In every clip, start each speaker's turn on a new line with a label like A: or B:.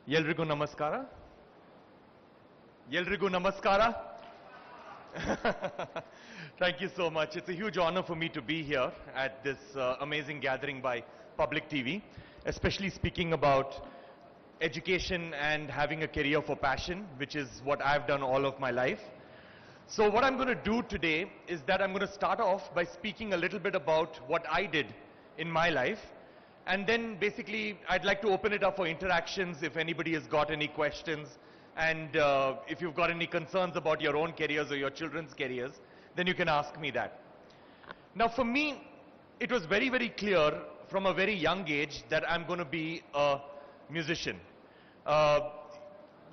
A: Yelrigu namaskara. Yelrigu namaskara. Thank you so much. It's a huge honor for me to be here at this amazing gathering by Public TV, especially speaking about education and having a career for passion, which is what I've done all of my life. So what I'm going to do today is that I'm going to start off by speaking a little bit about what I did in my life. And then basically I'd like to open it up for interactions if anybody has got any questions. And if you've got any concerns about your own careers or your children's careers, then you can ask me that. Now for me, it was very, very clear from a very young age that I'm going to be a musician. While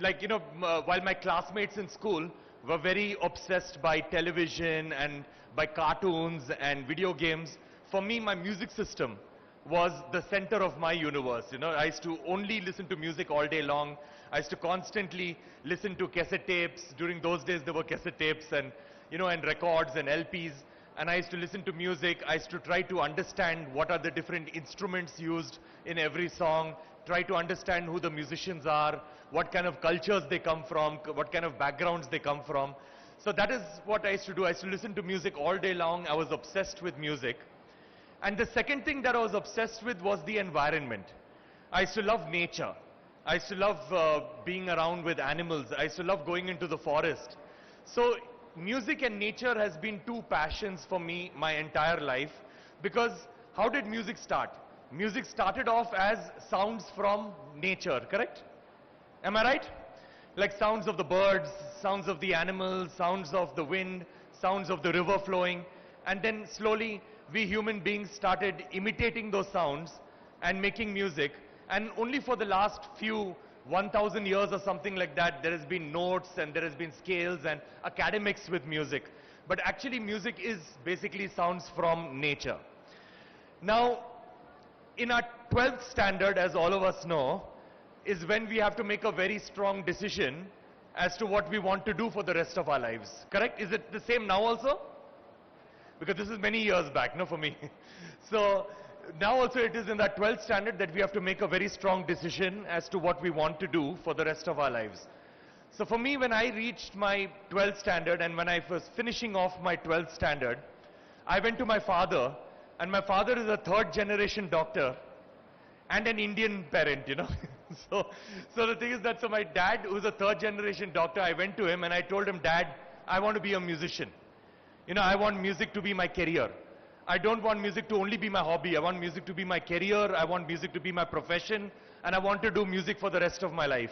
A: my classmates in school were very obsessed by television and by cartoons and video games, for me, my music system was the center of my universe. I used to only listen to music all day long. I used to constantly listen to cassette tapes. During those days, there were cassette tapes and, and records and LPs. And I used to listen to music. I used to try to understand what are the different instruments used in every song, try to understand who the musicians are, what kind of cultures they come from, what kind of backgrounds they come from. So that is what I used to do. I used to listen to music all day long. I was obsessed with music. And the second thing that I was obsessed with was the environment. I used to love nature. I used to love being around with animals. I used to love going into the forest. So music and nature has been two passions for me my entire life. Because how did music start? Music started off as sounds from nature, correct? Am I right? Like sounds of the birds, sounds of the animals, sounds of the wind, sounds of the river flowing. And then slowly we human beings started imitating those sounds and making music. And only for the last few 1,000 years or something like that, there has been notes and there has been scales and academics with music. But actually music is basically sounds from nature. Now, in our 12th standard, as all of us know, is when we have to make a very strong decision as to what we want to do for the rest of our lives. Correct? Is it the same now also? Because this is many years back, no, for me. So now also it is in that 12th standard that we have to make a very strong decision as to what we want to do for the rest of our lives. So for me, when I reached my 12th standard and when I was finishing off my 12th standard, I went to my father, and my father is a third generation doctor and an Indian parent, So the thing is that, so my dad, who's a third generation doctor, I went to him and I told him, Dad, I want to be a musician. I want music to be my career. I don't want music to only be my hobby. I want music to be my career. I want music to be my profession. And I want to do music for the rest of my life.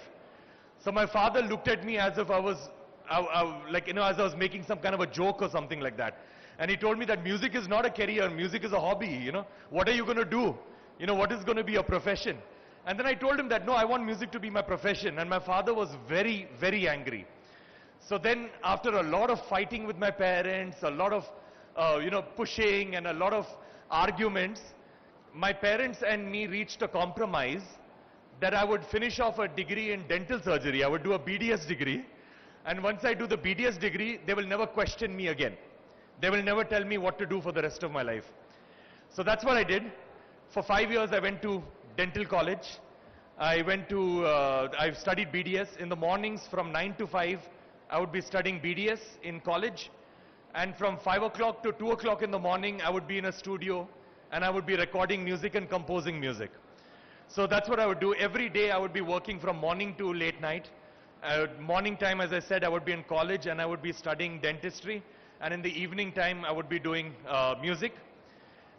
A: So my father looked at me as if I was, as I was making some kind of a joke or something like that. And he told me that music is not a career. Music is a hobby, What are you going to do? What is going to be your profession? And then I told him that, no, I want music to be my profession. And my father was very, very angry. So then after a lot of fighting with my parents, a lot of, pushing and a lot of arguments, my parents and me reached a compromise that I would finish off a degree in dental surgery. I would do a BDS degree. And once I do the BDS degree, they will never question me again. They will never tell me what to do for the rest of my life. So that's what I did. For 5 years, I went to dental college. I've studied BDS. In the mornings from 9 to 5, I would be studying BDS in college. And from 5 o'clock to 2 o'clock in the morning, I would be in a studio and I would be recording music and composing music. So that's what I would do. Every day I would be working from morning to late night. Morning time, as I said, I would be in college and I would be studying dentistry. And in the evening time, I would be doing music.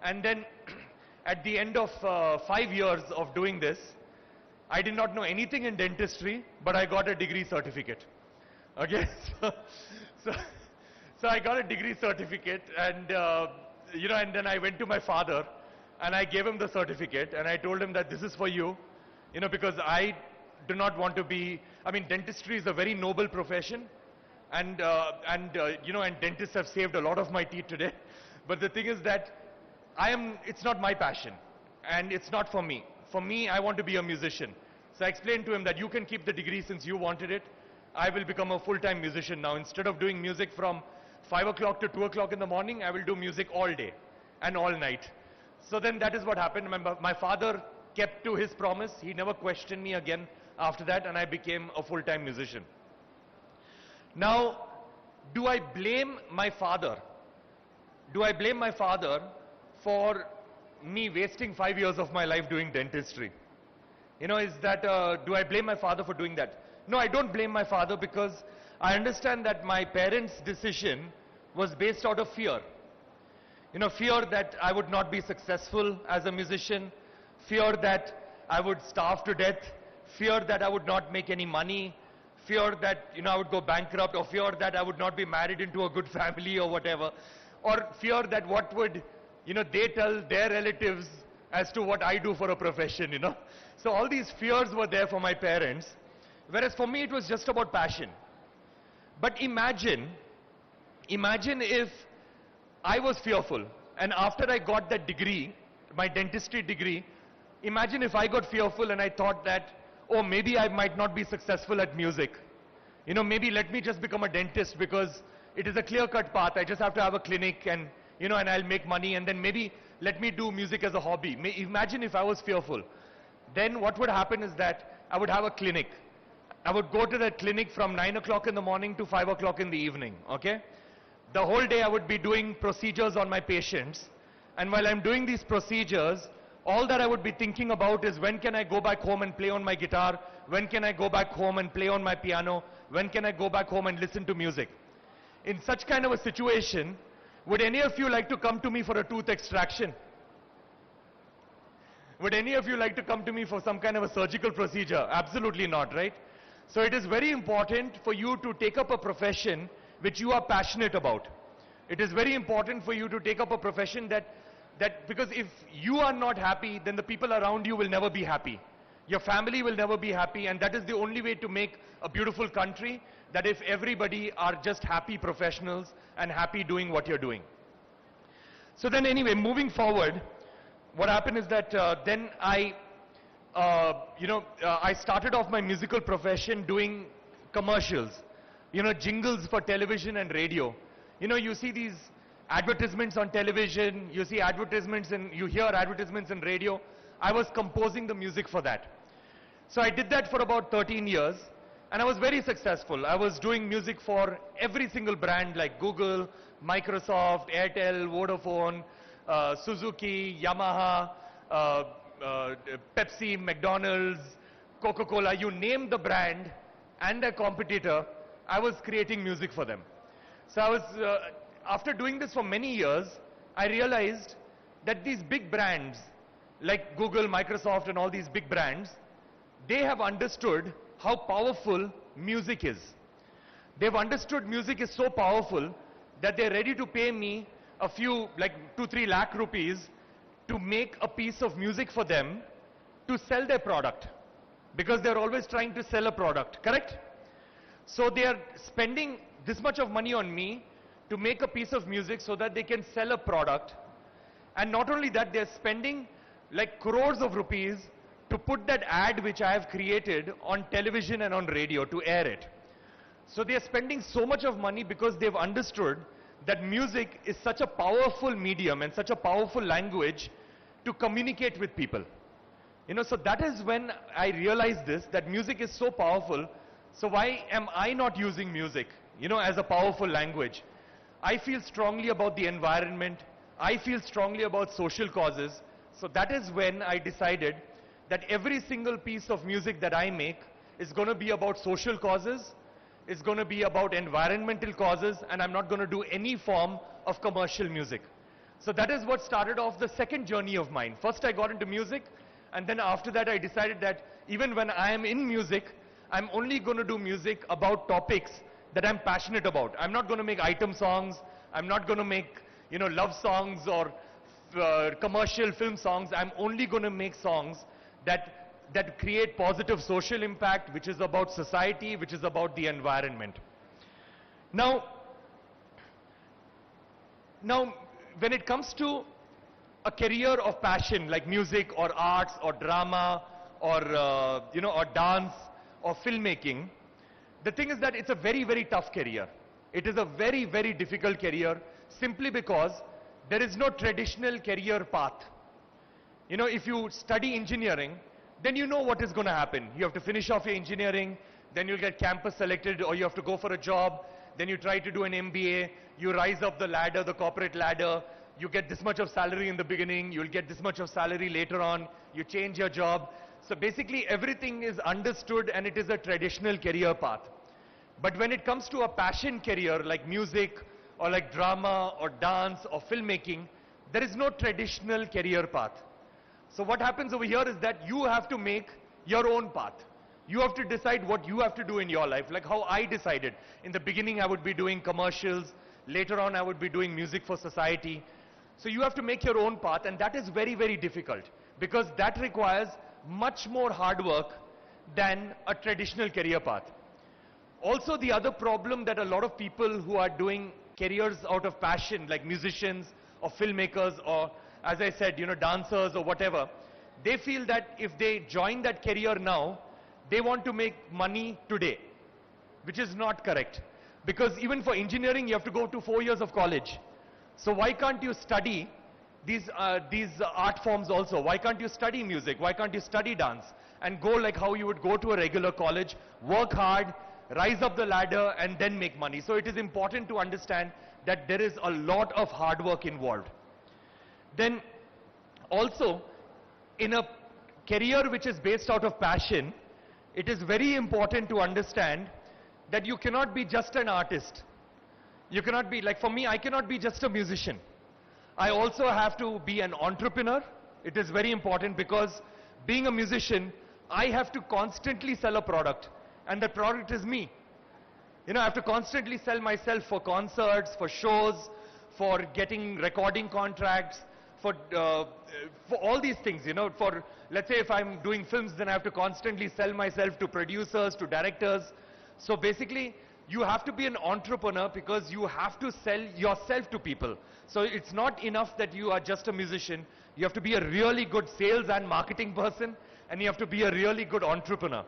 A: And then at the end of 5 years of doing this, I did not know anything in dentistry, but I got a degree certificate. Okay, so I got a degree certificate, and and then I went to my father, and I gave him the certificate, and I told him that this is for you, because I do not want to be. I mean, dentistry is a very noble profession, and dentists have saved a lot of my teeth today. But the thing is that it's not my passion, and it's not for me. For me, I want to be a musician. So I explained to him that you can keep the degree since you wanted it. I will become a full-time musician now. Instead of doing music from 5 o'clock to 2 o'clock in the morning, I will do music all day and all night. So then that is what happened. My father kept to his promise. He never questioned me again after that, and I became a full-time musician. Now, do I blame my father? Do I blame my father for me wasting 5 years of my life doing dentistry? You know, do I blame my father for doing that? No, I don't blame my father, because I understand that my parents' decision was based out of fear. You know, fear that I would not be successful as a musician, fear that I would starve to death, fear that I would not make any money, fear that, you know, I would go bankrupt, or fear that I would not be married into a good family or whatever, or fear that what would, you know, they tell their relatives as to what I do for a profession, you know. So all these fears were there for my parents, whereas for me it was just about passion. But imagine if I was fearful, and after I got that degree, my dentistry degree, imagine if I got fearful and I thought that, oh, maybe I might not be successful at music. You know, maybe let me just become a dentist, because it is a clear-cut path. I just have to have a clinic, and, you know, and I'll make money, and then maybe let me do music as a hobby. Imagine if I was fearful. Then what would happen is that I would have a clinic. I would go to that clinic from 9 o'clock in the morning to 5 o'clock in the evening, okay? The whole day I would be doing procedures on my patients, and while I'm doing these procedures, all that I would be thinking about is, when can I go back home and play on my guitar? When can I go back home and play on my piano? When can I go back home and listen to music? In such kind of a situation, would any of you like to come to me for a tooth extraction? Would any of you like to come to me for some kind of a surgical procedure? Absolutely not, right? So it is very important for you to take up a profession which you are passionate about. It is very important for you to take up a profession because if you are not happy, then the people around you will never be happy. Your family will never be happy, and that is the only way to make a beautiful country, that if everybody are just happy professionals and happy doing what you're doing. So then anyway, moving forward, what happened is that then I started off my musical profession doing commercials, you know, jingles for television and radio. You know, you see these advertisements on television, you hear advertisements in radio. I was composing the music for that. So I did that for about 13 years, and I was very successful. I was doing music for every single brand like Google, Microsoft, Airtel, Vodafone, Suzuki, Yamaha, Pepsi, McDonald's, Coca-Cola, you name the brand and a competitor, I was creating music for them. So I was, after doing this for many years, I realized that these big brands like Google, Microsoft and all these big brands, they have understood how powerful music is. They've understood music is so powerful that they're ready to pay me a few, like 2-3 lakh rupees to make a piece of music for them to sell their product. Because they're always trying to sell a product, correct? So they are spending this much of money on me to make a piece of music so that they can sell a product. And not only that, they're spending like crores of rupees to put that ad which I have created on television and on radio to air it. So they are spending so much of money because they've understood that music is such a powerful medium and such a powerful language to communicate with people. You know, so that is when I realized this, that music is so powerful. So why am I not using music, you know, as a powerful language? I feel strongly about the environment. I feel strongly about social causes. So that is when I decided that every single piece of music that I make is going to be about social causes, is going to be about environmental causes, and I'm not going to do any form of commercial music. So that is what started off the second journey of mine. First I got into music, and then after that I decided that even when I am in music, I'm only going to do music about topics that I'm passionate about. I'm not going to make item songs. I'm not going to make, you know, love songs or commercial film songs. I'm only going to make songs that create positive social impact, which is about society, which is about the environment. Now, when it comes to a career of passion like music or arts or drama or, or dance or filmmaking, the thing is that it's a very, very tough career. It is a very, very difficult career simply because there is no traditional career path. You know, if you study engineering, then you know what is going to happen. You have to finish off your engineering, then you'll get campus selected, or you have to go for a job, then you try to do an MBA, you rise up the ladder, the corporate ladder, you get this much of salary in the beginning, you'll get this much of salary later on, you change your job. So basically everything is understood and it is a traditional career path. But when it comes to a passion career like music or like drama or dance or filmmaking, there is no traditional career path. So what happens over here is that you have to make your own path. You have to decide what you have to do in your life, like how I decided. In the beginning I would be doing commercials, later on I would be doing music for society. So you have to make your own path, and that is very, very difficult because that requires much more hard work than a traditional career path. Also, the other problem that a lot of people who are doing careers out of passion, like musicians or filmmakers or, as I said, you know, dancers or whatever, they feel that if they join that career now, they want to make money today, which is not correct. Because even for engineering, you have to go to 4 years of college. So why can't you study these art forms also? Why can't you study music? Why can't you study dance? And go like how you would go to a regular college, work hard, rise up the ladder, and then make money. So it is important to understand that there is a lot of hard work involved. Then also, in a career which is based out of passion, it is very important to understand that you cannot be just an artist. You cannot be, like for me, I cannot be just a musician. I also have to be an entrepreneur. It is very important because being a musician, I have to constantly sell a product, and that product is me. You know, I have to constantly sell myself for concerts, for shows, for getting recording contracts, for all these things, you know. For, let's say if I'm doing films, then I have to constantly sell myself to producers, to directors. So basically, you have to be an entrepreneur because you have to sell yourself to people. So it's not enough that you are just a musician. You have to be a really good sales and marketing person, and you have to be a really good entrepreneur.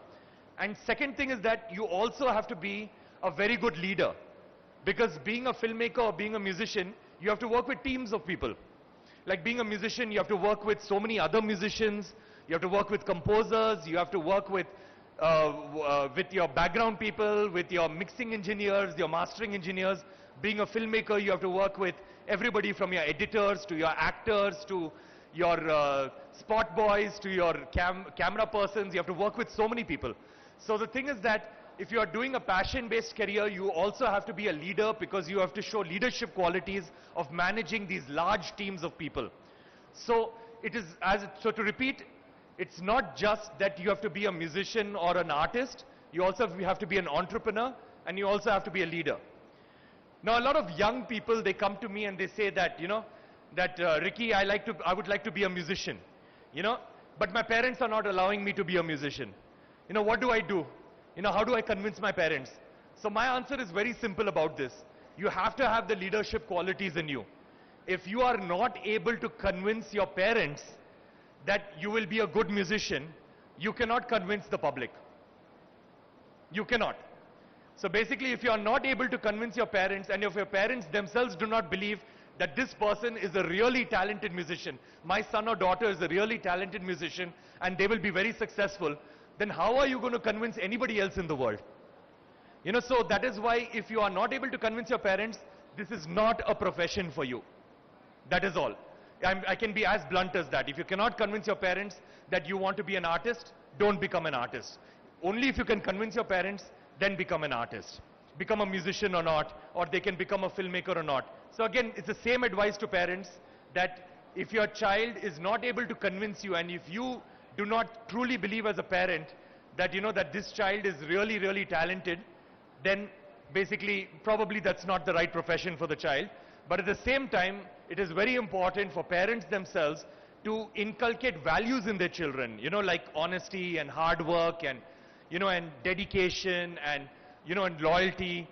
A: And second thing is that you also have to be a very good leader. Because being a filmmaker or being a musician, you have to work with teams of people. Like being a musician, you have to work with so many other musicians, you have to work with composers, you have to work with your background people, with your mixing engineers, your mastering engineers. Being a filmmaker, you have to work with everybody from your editors to your actors to your spot boys to your camera persons. You have to work with so many people. So the thing is that if you are doing a passion-based career, you also have to be a leader because you have to show leadership qualities of managing these large teams of people. So it is, so to repeat, it's not just that you have to be a musician or an artist, you also have to be an entrepreneur, and you also have to be a leader. Now a lot of young people, they come to me and they say that, you know, that Ricky, I would like to be a musician, you know, but my parents are not allowing me to be a musician. You know, what do I do? You know, how do I convince my parents? So my answer is very simple about this. You have to have the leadership qualities in you. If you are not able to convince your parents that you will be a good musician, you cannot convince the public. You cannot. So basically, if you are not able to convince your parents, and if your parents themselves do not believe that this person is a really talented musician, my son or daughter is a really talented musician, and they will be very successful, then how are you going to convince anybody else in the world? You know, so that is why if you are not able to convince your parents, this is not a profession for you. That is all. I can be as blunt as that. If you cannot convince your parents that you want to be an artist, don't become an artist. Only if you can convince your parents, then become an artist. Become a musician or not, or they can become a filmmaker or not. So again, it's the same advice to parents that if your child is not able to convince you, and if you do not truly believe as a parent that, you know, that this child is really, really talented, then basically probably that's not the right profession for the child. But at the same time, it is very important for parents themselves to inculcate values in their children, you know, like honesty and hard work and, you know, and dedication and, you know, and loyalty,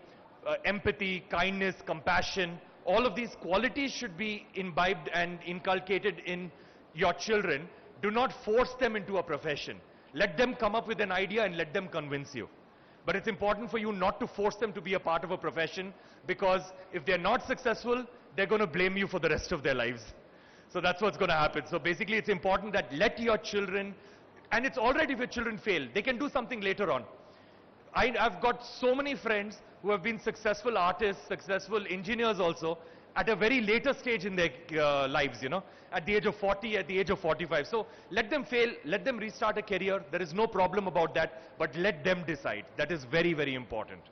A: empathy, kindness, compassion. All of these qualities should be imbibed and inculcated in your children. Do not force them into a profession. Let them come up with an idea and let them convince you. But it's important for you not to force them to be a part of a profession, because if they're not successful, they're going to blame you for the rest of their lives. So that's what's going to happen. So basically it's important that let your children, and it's all right if your children fail. They can do something later on. I've got so many friends who have been successful artists, successful engineers also, at a very later stage in their lives, you know, at the age of 40, at the age of 45. So let them fail, let them restart a career. There is no problem about that, but let them decide. That is very, very important.